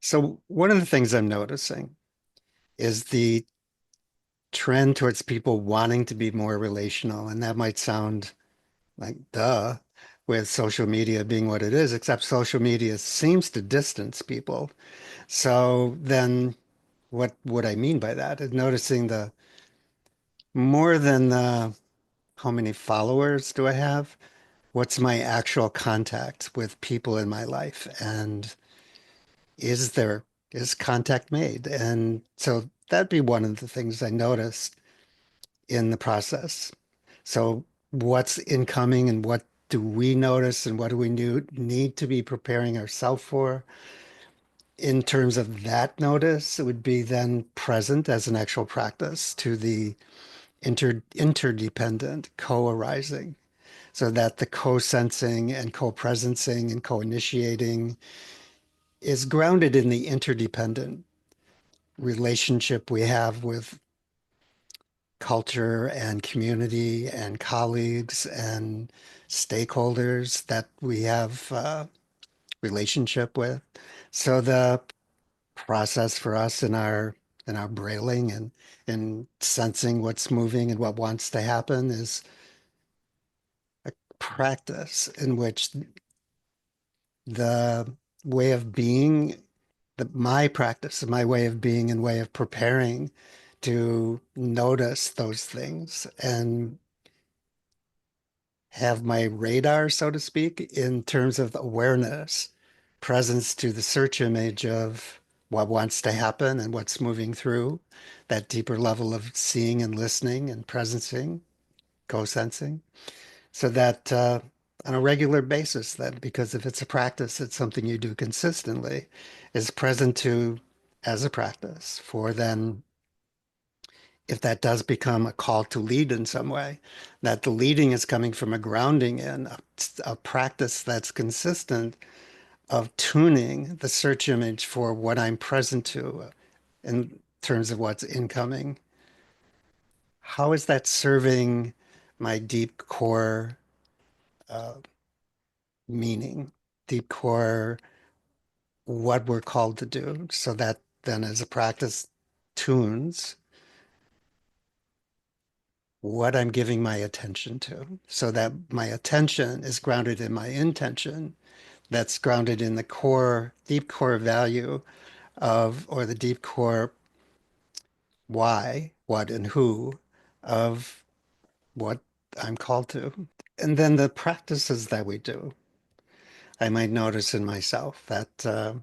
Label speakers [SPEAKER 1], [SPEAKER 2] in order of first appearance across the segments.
[SPEAKER 1] So one of the things I'm noticing is the trend towards people wanting to be more relational. And that might sound like duh, with social media being what it is, except social media seems to distance people. So then what would I mean by that is noticing the more than how many followers do I have? What's my actual contact with people in my life? And is there is contact made? And so that'd be one of the things I noticed in the process. So what's incoming and what do we notice and what do we need to be preparing ourselves for? In terms of that notice, it would be then present as an actual practice to the interdependent co-arising, so that the co-sensing and co-presencing and co-initiating is grounded in the interdependent relationship we have with culture and community and colleagues and stakeholders that we have relationship with. So the process for us in our brailing and sensing what's moving and what wants to happen is a practice in which the way of being, my practice, my way of being and way of preparing to notice those things and have my radar, so to speak, in terms of awareness, presence to the search image of what wants to happen and what's moving through that deeper level of seeing and listening and presencing, co-sensing, so that on a regular basis, that because if it's a practice, it's something you do consistently, is present to as a practice for then if that does become a call to lead in some way, that the leading is coming from a grounding in a practice that's consistent of tuning the search image for what I'm present to in terms of what's incoming. How is that serving my deep core uh, meaning, deep core, what we're called to do? So that then as a practice tunes what I'm giving my attention to, so that my attention is grounded in my intention, that's grounded in the core, deep core value of, or the deep core why, what, and who of what I'm called to. And then the practices that we do, I might notice in myself that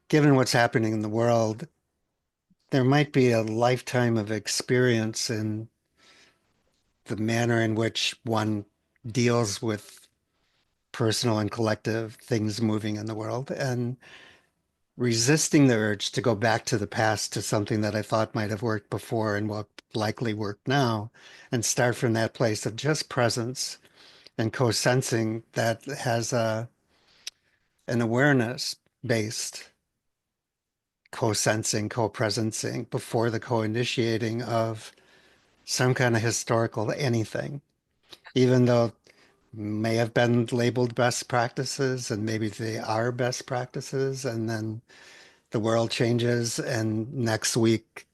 [SPEAKER 1] given what's happening in the world, there might be a lifetime of experience in the manner in which one deals with personal and collective things moving in the world and resisting the urge to go back to the past to something that I thought might have worked before and will likely work now and start from that place of just presence and co-sensing that has an awareness based co-sensing, co-presencing before the co-initiating of some kind of historical anything, even though may have been labeled best practices and maybe they are best practices and then the world changes and next week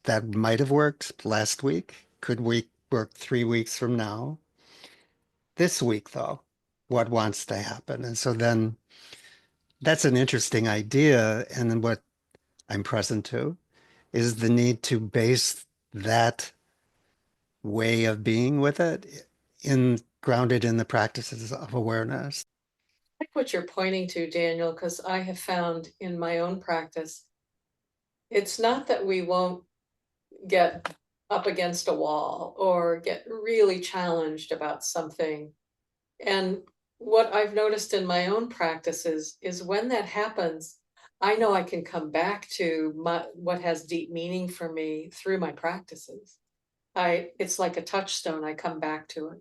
[SPEAKER 1] that might have worked last week could we work 3 weeks from now. This week though, what wants to happen? And so then that's an interesting idea, and then what I'm present to is the need to base that way of being with it in grounded in the practices of awareness.
[SPEAKER 2] Like what you're pointing to, Daniel, because I have found in my own practice, it's not that we won't get up against a wall or get really challenged about something. And what I've noticed in my own practices is when that happens, I know I can come back to what has deep meaning for me through my practices. It's like a touchstone. I come back to it,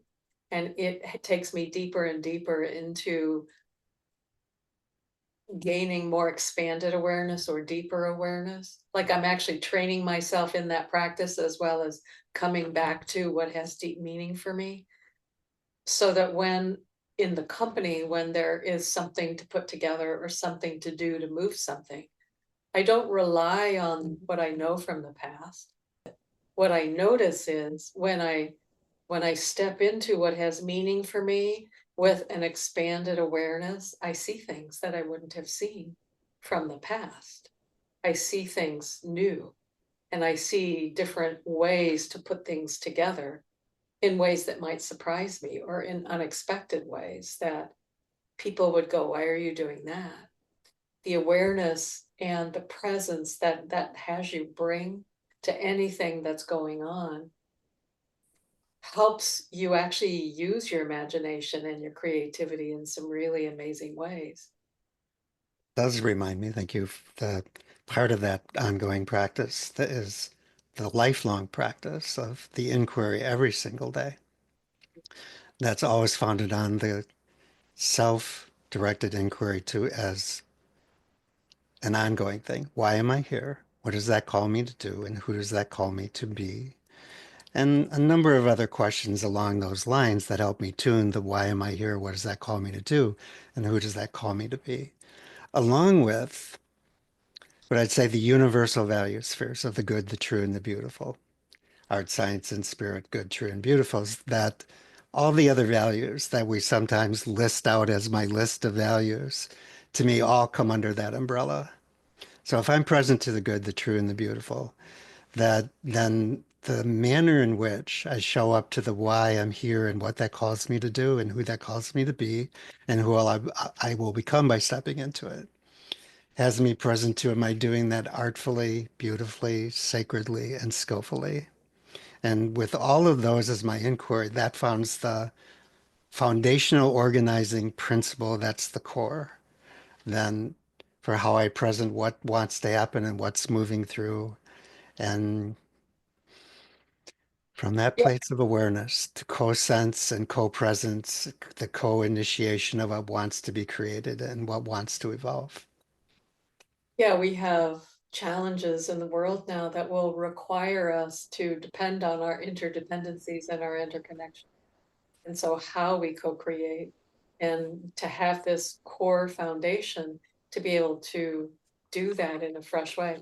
[SPEAKER 2] and it takes me deeper and deeper into gaining more expanded awareness or deeper awareness. Like I'm actually training myself in that practice as well as coming back to what has deep meaning for me. So that when in the company, when there is something to put together or something to do to move something, I don't rely on what I know from the past. What I notice is when I step into what has meaning for me with an expanded awareness, I see things that I wouldn't have seen from the past. I see things new, and I see different ways to put things together in ways that might surprise me, or in unexpected ways that people would go, "Why are you doing that?" The awareness and the presence that that has you bring to anything that's going on helps you actually use your imagination and your creativity in some really amazing ways.
[SPEAKER 1] Does remind me, thank you, the part of that ongoing practice that is the lifelong practice of the inquiry every single day. That's always founded on the self-directed inquiry to as an ongoing thing. Why am I here? What does that call me to do? And who does that call me to be? And a number of other questions along those lines that help me tune the why am I here? What does that call me to do? And who does that call me to be? Along with what I'd say the universal value spheres of the good, the true, and the beautiful. Art, science, and spirit, good, true, and beautiful, is that all the other values that we sometimes list out as my list of values, to me, all come under that umbrella. So if I'm present to the good, the true, and the beautiful, that then the manner in which I show up to the why I'm here and what that calls me to do and who that calls me to be and I will become by stepping into it has me present to am I doing that artfully, beautifully, sacredly, and skillfully? And with all of those as my inquiry, that founds the foundational organizing principle that's the core. Then for how I present what wants to happen and what's moving through. And from that
[SPEAKER 2] Yeah,
[SPEAKER 1] place of awareness to co-sense and co-presence, the co-initiation of what wants to be created and what wants to evolve.
[SPEAKER 2] yeah, we have challenges in the world now that will require us to depend on our interdependencies and our interconnection. And so how we co-create and to have this core foundation to be able to do that in a fresh way.